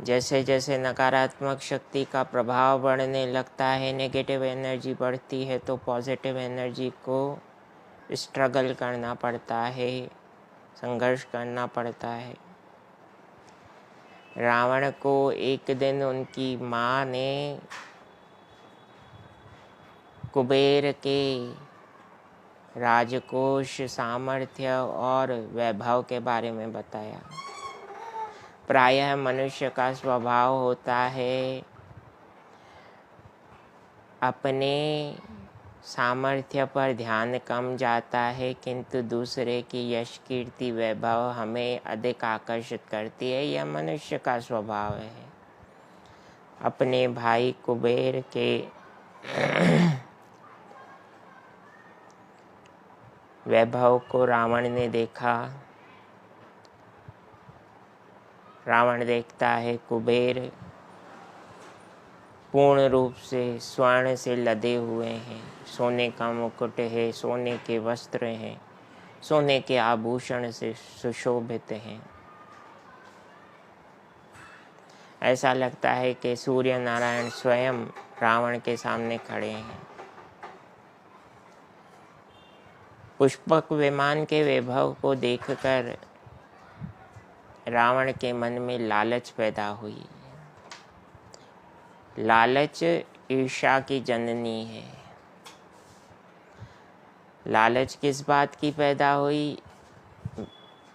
जैसे जैसे नकारात्मक शक्ति का प्रभाव बढ़ने लगता है, नेगेटिव एनर्जी बढ़ती है, तो पॉजिटिव एनर्जी को स्ट्रगल करना पड़ता है, संघर्ष करना पड़ता है। रावण को एक दिन उनकी माँ ने कुबेर के राजकोष, सामर्थ्य और वैभव के बारे में बताया। प्रायः मनुष्य का स्वभाव होता है अपने सामर्थ्य पर ध्यान कम जाता है, किंतु दूसरे की यश, कीर्ति, वैभव हमें अधिक आकर्षित करती है। यह मनुष्य का स्वभाव है। अपने भाई कुबेर के वैभव को रावण ने देखा। रावण देखता है कुबेर पूर्ण रूप से स्वर्ण से लदे हुए हैं, सोने का मुकुट है, सोने के वस्त्र हैं, सोने के आभूषण से सुशोभित हैं। ऐसा लगता है कि सूर्य नारायण स्वयं रावण के सामने खड़े हैं। पुष्पक विमान के वैभव को देखकर रावण के मन में लालच पैदा हुई। लालच ईर्ष्या की जननी है। लालच किस बात की पैदा हुई?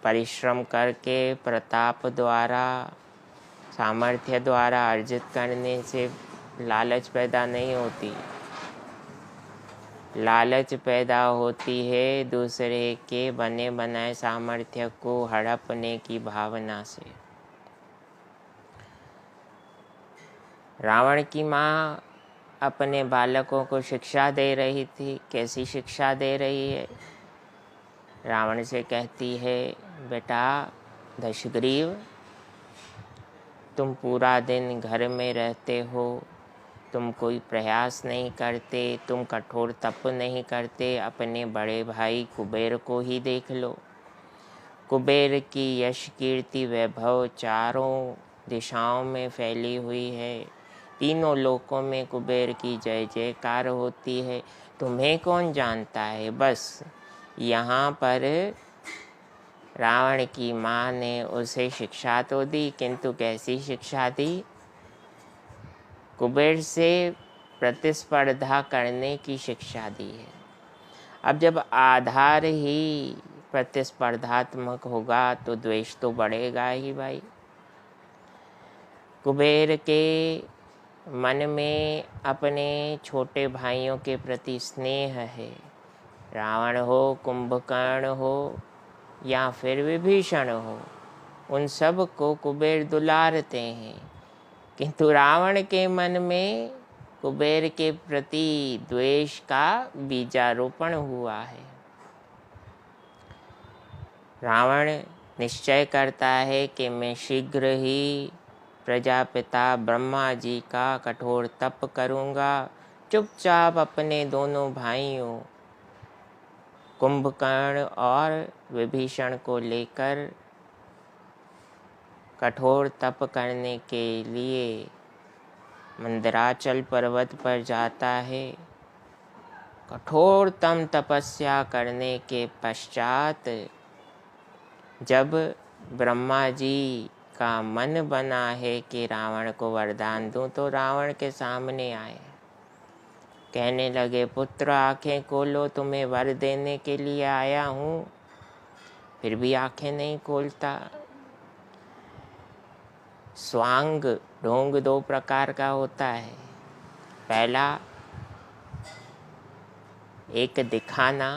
परिश्रम करके, प्रताप द्वारा, सामर्थ्य द्वारा अर्जित करने से लालच पैदा नहीं होती। लालच पैदा होती है दूसरे के बने बनाए सामर्थ्य को हड़पने की भावना से। रावण की माँ अपने बालकों को शिक्षा दे रही थी। कैसी शिक्षा दे रही है? रावण से कहती है, बेटा दशग्रीव, तुम पूरा दिन घर में रहते हो, तुम कोई प्रयास नहीं करते, तुम कठोर तप नहीं करते। अपने बड़े भाई कुबेर को ही देख लो। कुबेर की यश, कीर्ति, वैभव चारों दिशाओं में फैली हुई है। तीनों लोकों में कुबेर की जय जयकार होती है। तुम्हें कौन जानता है? बस यहाँ पर रावण की माँ ने उसे शिक्षा तो दी, किंतु कैसी शिक्षा दी? कुबेर से प्रतिस्पर्धा करने की शिक्षा दी है। अब जब आधार ही प्रतिस्पर्धात्मक होगा तो द्वेष तो बढ़ेगा ही भाई। कुबेर के मन में अपने छोटे भाइयों के प्रति स्नेह है। रावण हो, कुंभकर्ण हो या फिर विभीषण हो, उन सब को कुबेर दुलारते हैं, किंतु रावण के मन में कुबेर के प्रति द्वेष का बीजारोपण हुआ है। रावण निश्चय करता है कि मैं शीघ्र ही प्रजापिता ब्रह्मा जी का कठोर तप करूँगा। चुपचाप अपने दोनों भाइयों कुंभकर्ण और विभीषण को लेकर कठोर तप करने के लिए मंदराचल पर्वत पर जाता है। कठोरतम तपस्या करने के पश्चात जब ब्रह्मा जी का मन बना है कि रावण को वरदान दूं, तो रावण के सामने आए, कहने लगे, पुत्र आंखें खोलो, तुम्हें वर देने के लिए आया हूँ। फिर भी आंखें नहीं खोलता। स्वांग ढोंग दो प्रकार का होता है। पहला, एक दिखाना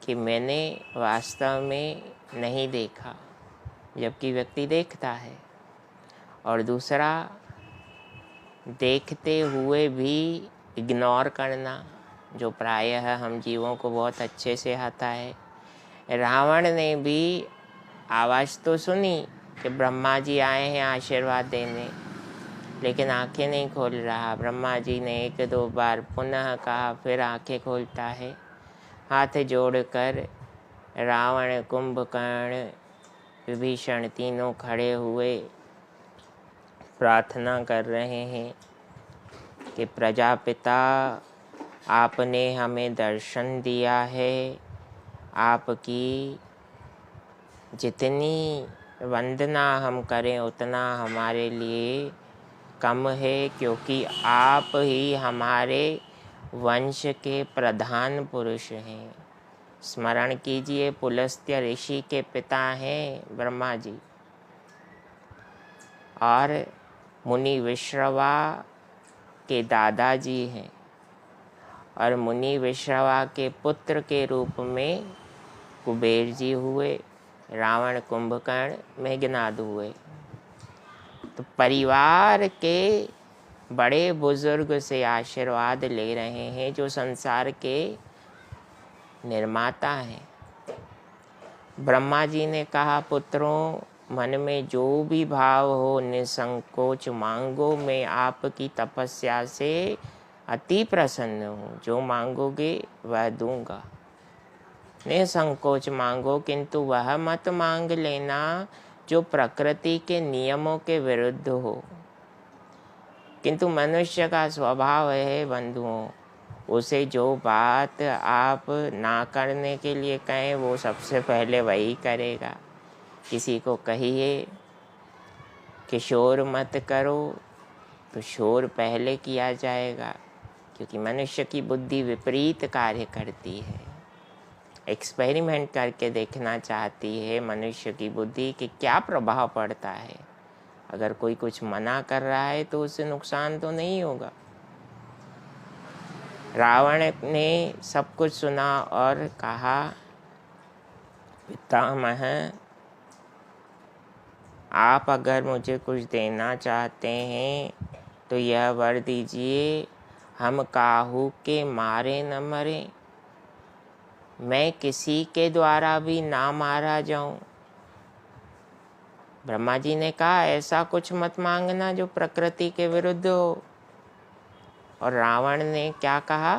कि मैंने वास्तव में नहीं देखा, जबकि व्यक्ति देखता है। और दूसरा, देखते हुए भी इग्नोर करना, जो प्रायः हम जीवों को बहुत अच्छे से आता है। रावण ने भी आवाज़ तो सुनी कि ब्रह्मा जी आए हैं आशीर्वाद देने, लेकिन आंखें नहीं खोल रहा। ब्रह्मा जी ने एक दो बार पुनः कहा, फिर आंखें खोलता है। हाथ जोड़कर रावण, कुंभकर्ण, विभीषण तीनों खड़े हुए प्रार्थना कर रहे हैं कि प्रजापिता आपने हमें दर्शन दिया है, आपकी जितनी वंदना हम करें उतना हमारे लिए कम है, क्योंकि आप ही हमारे वंश के प्रधान पुरुष हैं। स्मरण कीजिए, पुलस्त्य ऋषि के पिता हैं ब्रह्मा जी, और मुनि विश्रवा के दादाजी हैं, और मुनि विश्रवा के पुत्र के रूप में कुबेर जी हुए, रावण कुंभकर्ण मेघनाद हुए। तो परिवार के बड़े बुजुर्ग से आशीर्वाद ले रहे हैं जो संसार के निर्माता हैं। ब्रह्मा जी ने कहा, पुत्रों, मन में जो भी भाव हो निसंकोच मांगो, मैं आपकी तपस्या से अति प्रसन्न हूँ, जो मांगोगे वह दूंगा। निसंकोच मांगो, किंतु वह मत मांग लेना जो प्रकृति के नियमों के विरुद्ध हो। किंतु मनुष्य का स्वभाव है बंधुओं, उसे जो बात आप ना करने के लिए कहें वो सबसे पहले वही करेगा। किसी को कहिए कि शोर मत करो, तो शोर पहले किया जाएगा, क्योंकि मनुष्य की बुद्धि विपरीत कार्य करती है। एक्सपेरिमेंट करके देखना चाहती है मनुष्य की बुद्धि कि क्या प्रभाव पड़ता है। अगर कोई कुछ मना कर रहा है तो उससे नुकसान तो नहीं होगा। रावण ने सब कुछ सुना और कहा, पितामह, आप अगर मुझे कुछ देना चाहते हैं तो यह वर दीजिए, हम काहू के मारे न मरें, मैं किसी के द्वारा भी ना मारा जाऊं। ब्रह्मा जी ने कहा, ऐसा कुछ मत मांगना जो प्रकृति के विरुद्ध हो। और रावण ने क्या कहा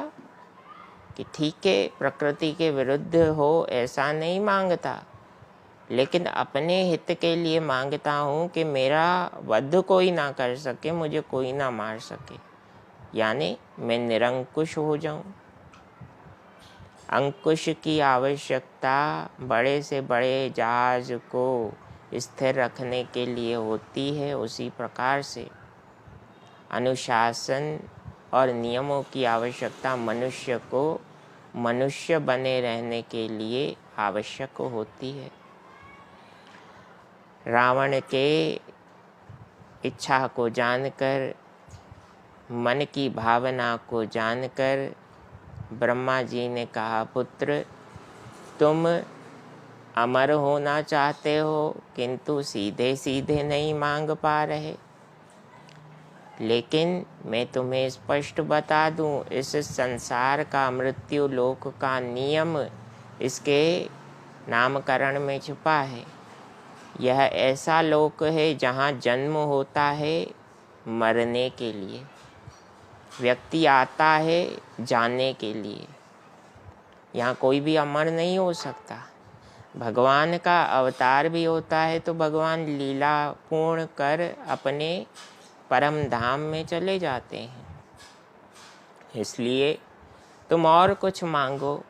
कि ठीक है, प्रकृति के विरुद्ध हो ऐसा नहीं मांगता, लेकिन अपने हित के लिए मांगता हूँ कि मेरा वध कोई ना कर सके, मुझे कोई ना मार सके, यानी मैं निरंकुश हो जाऊं। अंकुश की आवश्यकता बड़े से बड़े जहाज को स्थिर रखने के लिए होती है, उसी प्रकार से अनुशासन और नियमों की आवश्यकता मनुष्य को मनुष्य बने रहने के लिए आवश्यक होती है। रावण के इच्छा को जानकर, मन की भावना को जानकर ब्रह्मा जी ने कहा, पुत्र, तुम अमर होना चाहते हो, किंतु सीधे सीधे नहीं मांग पा रहे। लेकिन मैं तुम्हें स्पष्ट बता दूं, इस संसार का मृत्यु लोक का नियम इसके नामकरण में छुपा है। यह ऐसा लोक है जहाँ जन्म होता है मरने के लिए, व्यक्ति आता है जाने के लिए। यहाँ कोई भी अमर नहीं हो सकता। भगवान का अवतार भी होता है तो भगवान लीला पूर्ण कर अपने परम धाम में चले जाते हैं। इसलिए तुम और कुछ मांगो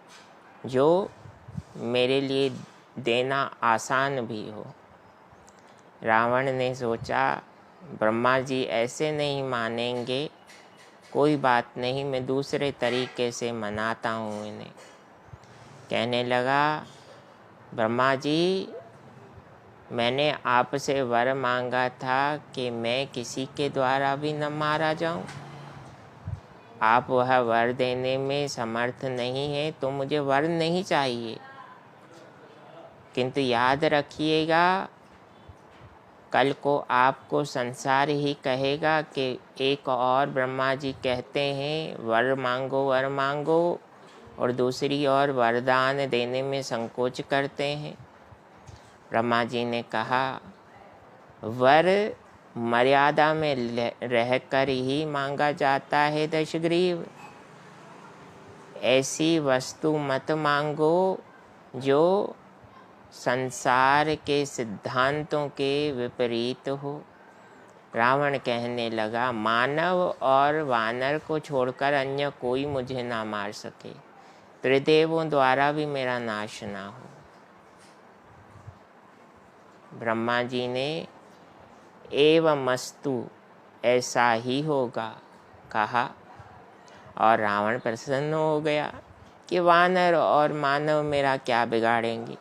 जो मेरे लिए देना आसान भी हो। रावण ने सोचा, ब्रह्मा जी ऐसे नहीं मानेंगे, कोई बात नहीं, मैं दूसरे तरीके से मनाता हूँ इन्हें। कहने लगा, ब्रह्मा जी, मैंने आपसे वर मांगा था कि मैं किसी के द्वारा भी न मारा जाऊं। आप वह वर देने में समर्थ नहीं है तो मुझे वर नहीं चाहिए। किंतु याद रखिएगा, कल को आपको संसार ही कहेगा कि एक और ब्रह्मा जी कहते हैं वर मांगो वर मांगो, और दूसरी ओर वरदान देने में संकोच करते हैं। ब्रह्मा जी ने कहा, वर मर्यादा में रहकर ही मांगा जाता है दशग्रीव। ऐसी वस्तु मत मांगो जो संसार के सिद्धांतों के विपरीत हो। रावण कहने लगा, मानव और वानर को छोड़कर अन्य कोई मुझे ना मार सके, त्रिदेवों द्वारा भी मेरा नाश ना हो। ब्रह्मा जी ने एवमस्तु, ऐसा ही होगा, कहा और रावण प्रसन्न हो गया कि वानर और मानव मेरा क्या बिगाड़ेंगे।